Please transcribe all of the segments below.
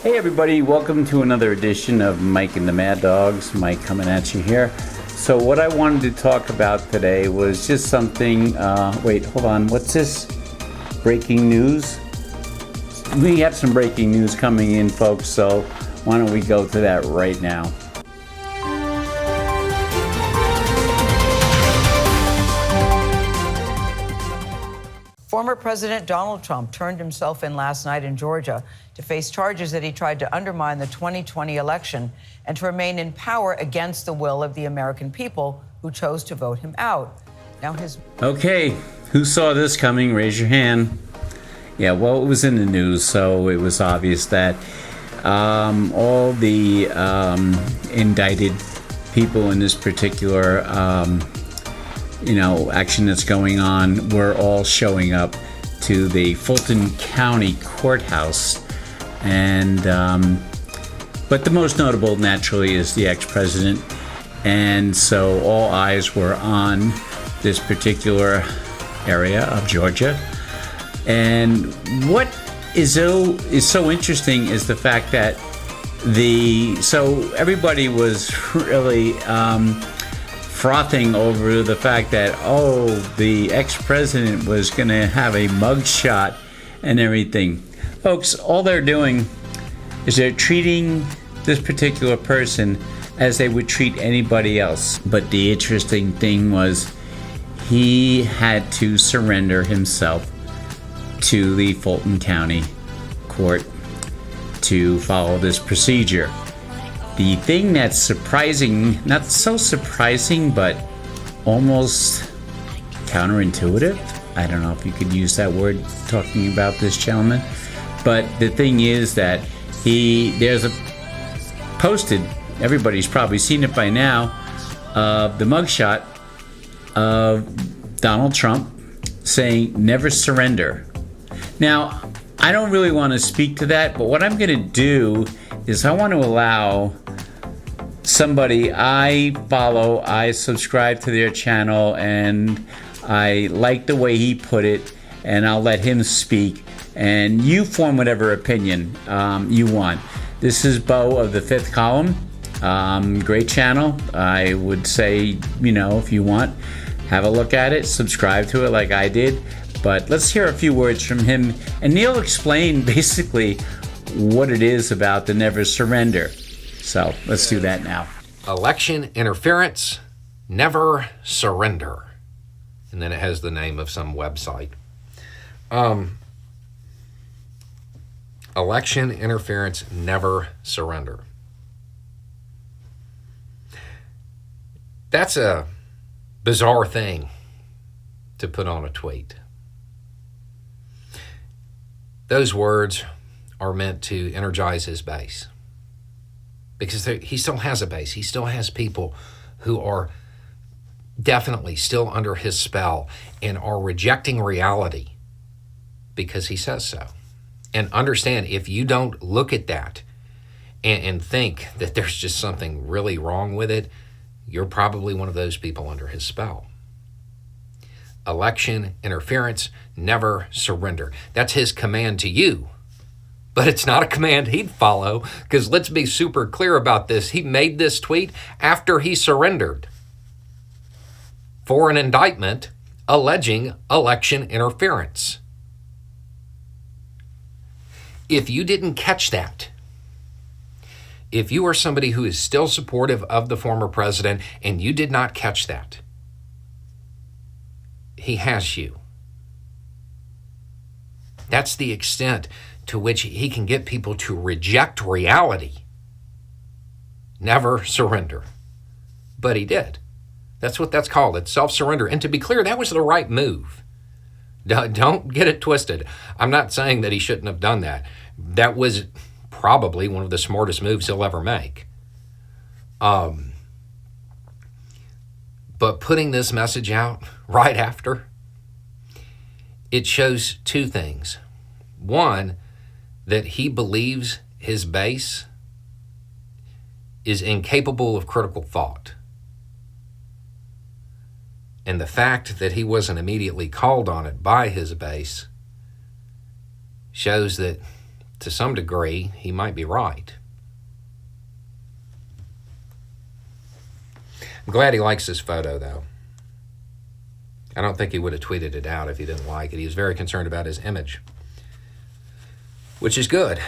Hey everybody, welcome to another edition of Mike and the Mad Dogs. Mike coming at you here. So what I wanted to talk about today was just something, wait, hold on, what's this? Breaking news? We have some breaking news coming in, folks, so why don't we go to that right now. Former President Donald Trump turned himself in last night in Georgia to face charges that he tried to undermine the 2020 election and to remain in power against the will of the American people who chose to vote him out. Now his... Okay, who saw this coming? Raise your hand. Yeah, well, it was in the news, so it was obvious that all the indicted people in this particular action that's going on, we're all showing up to the Fulton County courthouse. And but the most notable, naturally, is the ex-president. And so all eyes were on this particular area of Georgia. And what is so interesting is the fact that so everybody was really frothing over the fact that, the ex-president was going to have a mugshot and everything. Folks, all they're doing is they're treating this particular person as they would treat anybody else. But the interesting thing was he had to surrender himself to the Fulton County court to follow this procedure. The thing that's surprising, not so surprising, but almost counterintuitive, I don't know if you could use that word talking about this gentleman, but the thing is that there's a posted, everybody's probably seen it by now, of the mugshot of Donald Trump saying, "Never surrender." Now, I don't really want to speak to that, but what I'm going to do is I want to allow somebody I follow, I subscribe to their channel, and I like the way he put it, and I'll let him speak, and you form whatever opinion you want. This is Bo of the Fifth Column. Great channel. I would say, if you want, have a look at it, subscribe to it like I did. But let's hear a few words from him, and Neil explained basically what it is about the never surrender. So let's do that now. Election interference, never surrender. And then it has the name of some website. Election interference, never surrender. That's a bizarre thing to put on a tweet. Those words are meant to energize his base, because he still has a base. He still has people who are definitely still under his spell and are rejecting reality because he says so. And understand, if you don't look at that and think that there's just something really wrong with it, you're probably one of those people under his spell. Election interference, never surrender. That's his command to you. But it's not a command he'd follow, because let's be super clear about this. He made this tweet after he surrendered for an indictment alleging election interference. If you didn't catch that, if you are somebody who is still supportive of the former president and you did not catch that, he has you. That's the extent to which he can get people to reject reality. Never surrender. But he did. That's what that's called. It's self-surrender. And to be clear, that was the right move. Don't get it twisted. I'm not saying that he shouldn't have done that. That was probably one of the smartest moves he'll ever make. But putting this message out right after, it shows two things. One, that he believes his base is incapable of critical thought. And the fact that he wasn't immediately called on it by his base shows that to some degree, he might be right. I'm glad he likes this photo, though. I don't think he would have tweeted it out if he didn't like it. He was very concerned about his image, which is good.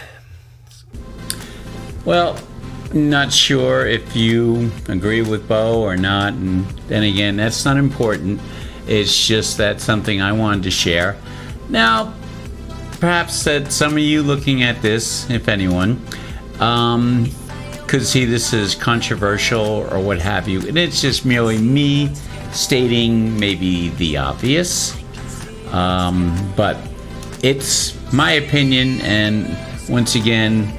Well, not sure if you agree with Bo or not, and then again, that's not important. It's just that something I wanted to share. Now, perhaps that some of you looking at this, if anyone, could see this as controversial or what have you, and it's just merely me stating maybe the obvious, but it's my opinion, and once again,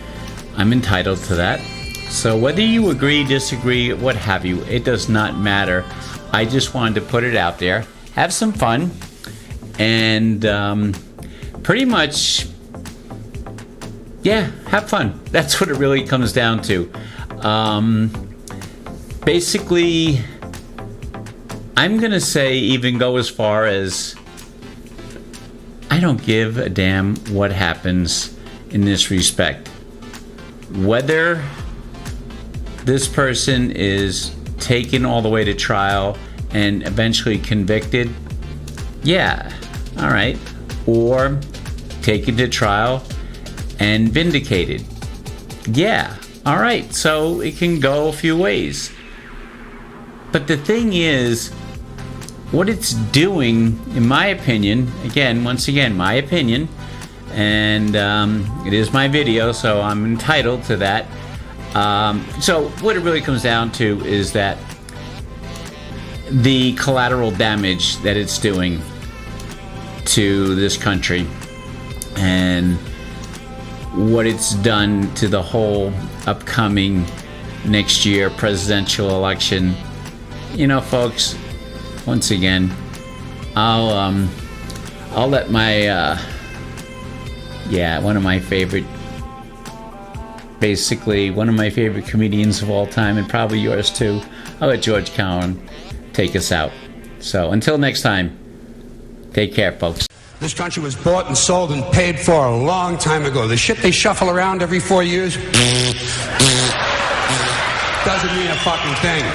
I'm entitled to that. So whether you agree, disagree, what have you, it does not matter. I just wanted to put it out there, have some fun, and pretty much, yeah, have fun. That's what it really comes down to. Basically, I'm gonna say, even go as far as, I don't give a damn what happens in this respect. Whether this person is taken all the way to trial and eventually convicted, yeah, all right, or taken to trial and vindicated, yeah, all right, so it can go a few ways. But the thing is, what it's doing, in my opinion, again, once again, my opinion, and it is my video, so I'm entitled to that. So what it really comes down to is that the collateral damage that it's doing to this country, and what it's done to the whole upcoming next year presidential election. You know, folks, once again, I'll let my one of my favorite comedians of all time, and probably yours too, I'll let George Cowan take us out. So until next time, take care, folks. This country was bought and sold and paid for a long time ago. The shit they shuffle around every 4 years doesn't mean a fucking thing.